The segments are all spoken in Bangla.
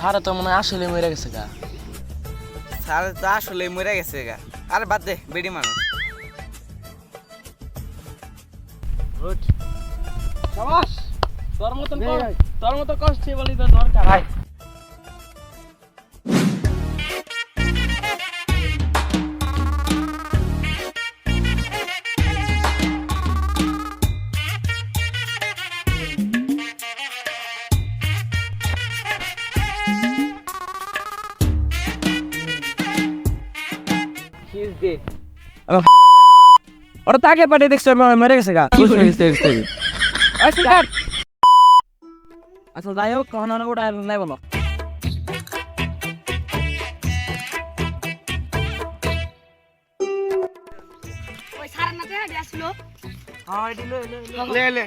স্যার তো মনে হয় আসলে মরে গেছে গা। স্যার তো আসলে মরে গেছে গা। আরে বাদ দে, বেডি মানুষ। শাবাশ, তোর মতো কষ্ট বলি তো দরকার। ভাই ওরা তাকে পাঠিয়ে দেখছো মরে গেছে গা। আচ্ছা যাই হোক, কখন ওটা নাই বলো। ওই সারা না দেখা আসলো। লে লে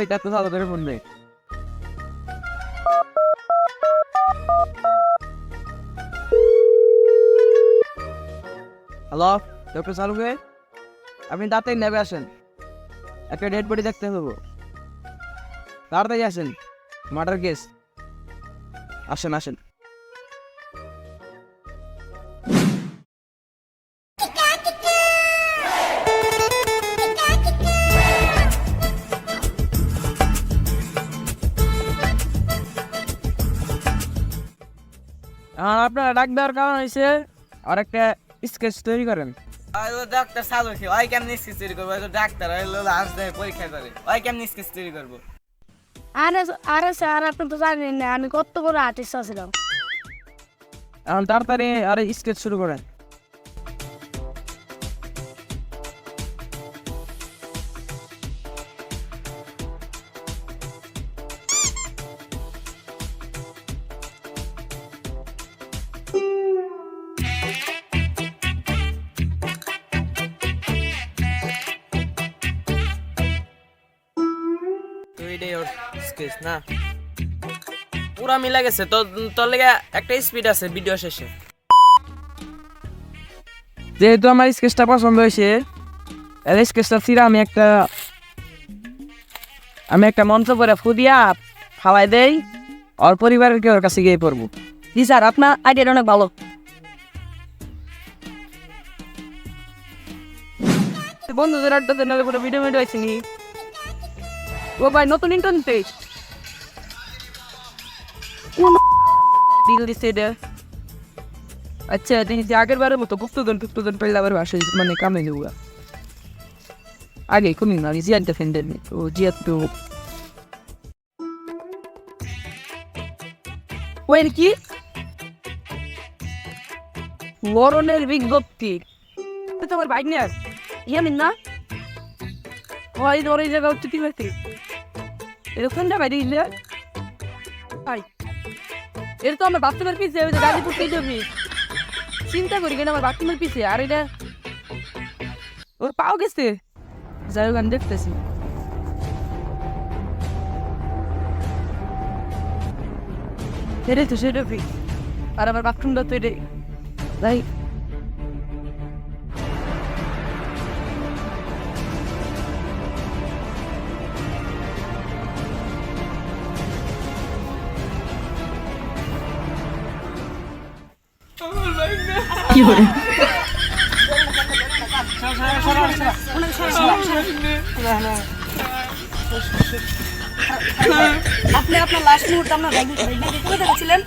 এটা তো সাদা ধরে ফোন নেই। হ্যালো, ডক্টর সালুকে, আপনি দাঁতে নেবে আসেন, একটা ডেড বডি দেখতে হবে। তাড়াতাড়ি আসেন, মার্ডার কেস। আসেন আসেন। আপনার ডাক দেওয়ার কারণ হয়েছে আর একটা স্কেচ তৈরি করেন। ডাক্তার চালু কি ওই কেমন স্কেচ তৈরি করবো? ডাক্তার আসবে পরীক্ষা করে, ওই কেমন স্কেচ তৈরি করবো? আরে আরে স্যার, আপনি তো জানেন না আমি কত বড় আর্টিস্ট ছিলাম। এখন তাড়াতাড়ি আর স্কেচ শুরু করেন। তো এটাই ওর স্কেচ না, পুরা মিলা গেছে। তো তোর লেগে একটা স্পিড আছে ভিডিও শেষে। যেহেতু আমার স্কেচটা পছন্দ হয়েছে, এই স্কেচটা ছিঁড়ে আমি একটা মঞ্চ করে ফুদিয়া খাওয়াই দেই, ওর পরিবারের কেউ কাছে গিয়ে পড়বো। জি স্যার, আপনার আইডিয়াটা অনেক ভালো। বন্ধুদের আড্ডাতে নালে পুরো ভিডিও হয়েছে নি। ও ভাই, নতুন ইন্টারনেট পেজ ডিল দিছে এটা। আচ্ছা দেখি আগের বারের মতো গুপ্তধন পেলে আবার আসে, মানে কামে নেব আগে কমি না। জিয়ানটা ফেন্ডেন ও জিয়া তো ওয়ের কি মরণের বিজ্ঞপ্তি। তোমার বাইক নিয়ে ইয়ামিন না ওই ধরে জায়গা হচ্ছে ঠিক আছে। এরকমটা বাইরে গেলে ভাই, এর তো আমার বাথরুমের পিছিয়ে গাড়ি করতেই যাবি। চিন্তা করি কেন আমার বাথরুমের পিছিয়ে, আর এটা ওর পাও গেছে। যাই হোক আমি দেখতেছি। সেটাই তো সেটা ফিক, আর আমার বাথরুমটা তো এটাই। তাই কি করে আপনি আপনার লাস্ট মুহূর্তে আপনার কোথায় দেখেছিলেন?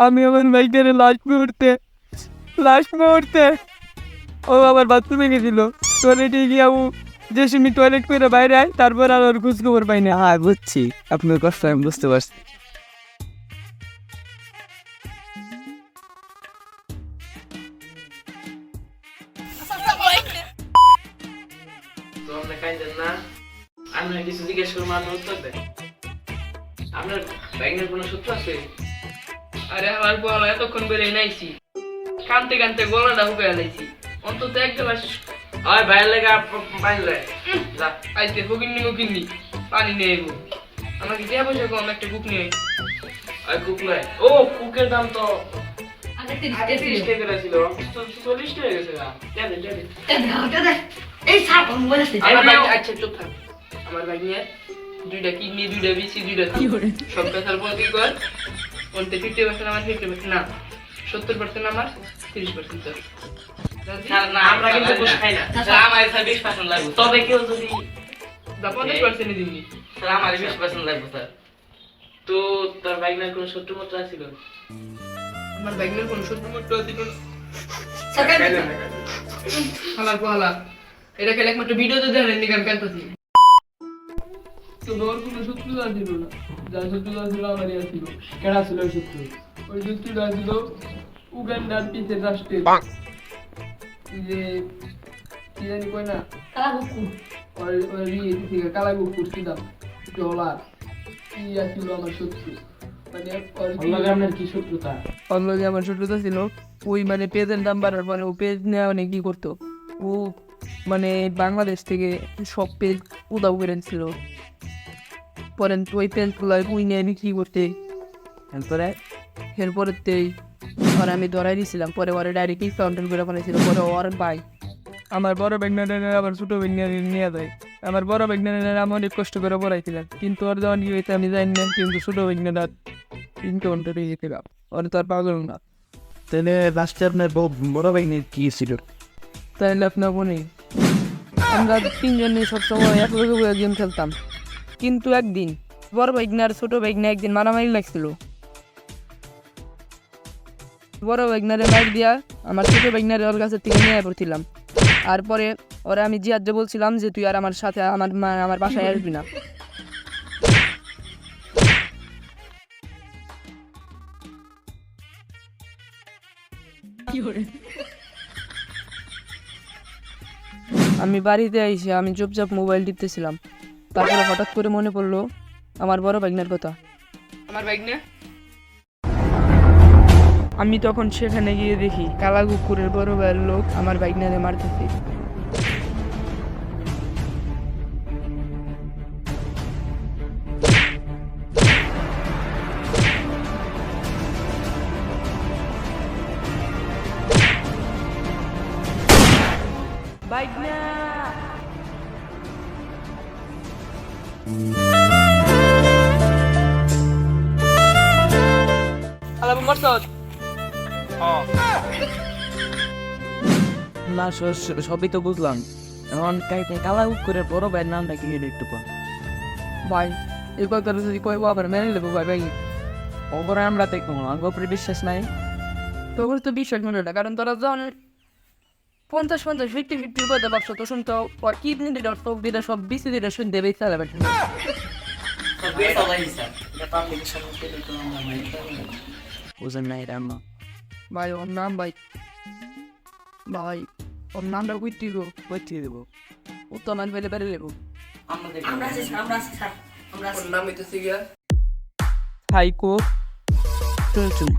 আমি আমার বাইকের লাস্ট মুহূর্তে ও আবার বাথরুমে গেছিল। টয়লেটে গিয়ে ও যে শুনি টয়লেট করে বাইরে আয়, তারপর আর ওর খোঁজ খবর পাই না। হ্যাঁ বুঝছি, আপনার কষ্ট আমি বুঝতে পারছি। আমি কিছু জিজ্ঞেস করবো, আমি উত্তর দেন। আপনার ব্যাংকের কোনো সূত্র আছে? আরে আমার বলা এতক্ষণ বেড়ে নাইছি, কানতে কানতে গলাটা হুকে লাইছি, অন্তত এক গ্লাস ওই ভাইয়ের লেগে বাইরে যা। আইতে ফকিন্নি পানি নিয়ে এগো। আমাকে দেয়া পয়সা কম, একটা কুক নিয়ে ওই কুক নয়, ও কুকের দাম তো আগে 30 টাকা ছিল, 40 টাকা হয়ে গেছে গা। আচ্ছা চুপ থাক। আমার ভাই নিয়ে 2টা কিডনি, 2টা বিসি, 2টা সব পেশার পর কি কর, ওনতে 50% আমার, 50% না 70% আমার, 30% তোর। না আমরা কিন্তু ঘুষ খাই না স্যার, আমার 20% লাগবে, তবে কেউ যদি 50% দিবি। স্যার আমার 20% লাগবে স্যার। তো তোর বাইকের কোনো শত্রু মত ছিল? আমার ব্যাগের কোনো শত্রু মতো দিল না। হালা কোহালা এটা খেলে একমাত্র ভিডিওতে দেখেন নি, আমি কাঁদতেছি। তো ওর কোনো শত্রুতা ছিল না, যার শত্রুতা ছিল আমারই ছিল। কেডা ছিল ওই শত্রু? ওই শত্রুতা ছিল উগান্ডার পিছের রাষ্ট্রে, যে কি জানি কই না, ওই ইয়ে থেকে কালাগুকুর ছিলাম ডলার কি আছিল আমার শত্রু। মানে আপনার কি শত্রুতা? অন্যদিকে আমার শত্রুতা ছিল ওই মানে পেজের দাম বাড়ার পরে ও পেজ নেওয়া মানে কি করতো, ও মানে বাংলাদেশ থেকে সব পেজ উদাও করে ছিল, পরে ওই পেজগুলো ওই নিয়ে বিক্রি করতে, এরপরে এরপরেতেই আর আমি ধরাই দিয়েছিলাম, পরে ওরা ডাইরেক্টলি কাউন্টার করে বানাইছিল, পরে ওর ভাই আমার বড় ব্যাগনারে আবার ছোটো ব্যাগনারে নিয়ে যায়। আমার বড় ব্যাগনারে আমি অনেক কষ্ট করে পড়াইছিলাম, কিন্তু ওর যখন কি হয়েছে আমি জানি না, কিন্তু ছোটো ব্যাগনার ইনকাউন্টারে গিয়েছিলাম, ওর তো আর পাগল না। তাহলে লাস্টে আপনার বড় বাহিনী কি ছিল? তাইলে আপনার মনে আমরা তিনজনে সবসময় একলগে বয়ে গেম খেলতাম, কিন্তু একদিন বড় বাইকনা আর ছোটো বাইকনা একদিন মারামারি লাগছিল, বড় বাইকনারে মাইক দিয়া আমার ছোটো বাইকনারে ওর কাছে থেকে নিয়ে পড়ছিলাম, আর পরে ওরা আমি জিয়াজ্জে বলছিলাম যে তুই আর আমার সাথে আমার বাসায় আসবি না। আমি বাড়িতে আইসে আমি চুপচাপ মোবাইল টিপতেছিলাম, তারপরে হঠাৎ করে মনে পড়লো আমার বড় ভাগনার কথা। আমার ব্যাগ না আমি তখন সেখানে গিয়ে দেখি কালা কুকুরের বড় ভাইয়ের লোক আমার ভাগনারে মারতেছে। ভাগনা আলাপ মারছস না সবই তো বুঝলাম, এখন কালা করে বড় ভাইয়ের নামটা কি একটু কম। ভাই এই কথাটা যদি কইবো আবার মেনে নেবো ভাই ভাই, ওপরে আমরা দেখবো আমার উপরে বিশ্বাস নাই। তোর তো বিশ্বাস মনে না, কারণ তোরা যখন 50-50 50-50 কথা ভাবছো তো শুনতো ওর কিডনি দিটা সব দিটা সব বিসি দিটা শুনতে বেশ চালা বেঠে বুঝেন নাই রান্না ভাই ওর নাম ভাই ভাই ওর নামটা কইতে গো কইতে দেবো। ও তো মান ফেলে বেড়ে লেবো ওর নাম হইতেছে গিয়া হাইকো চল চল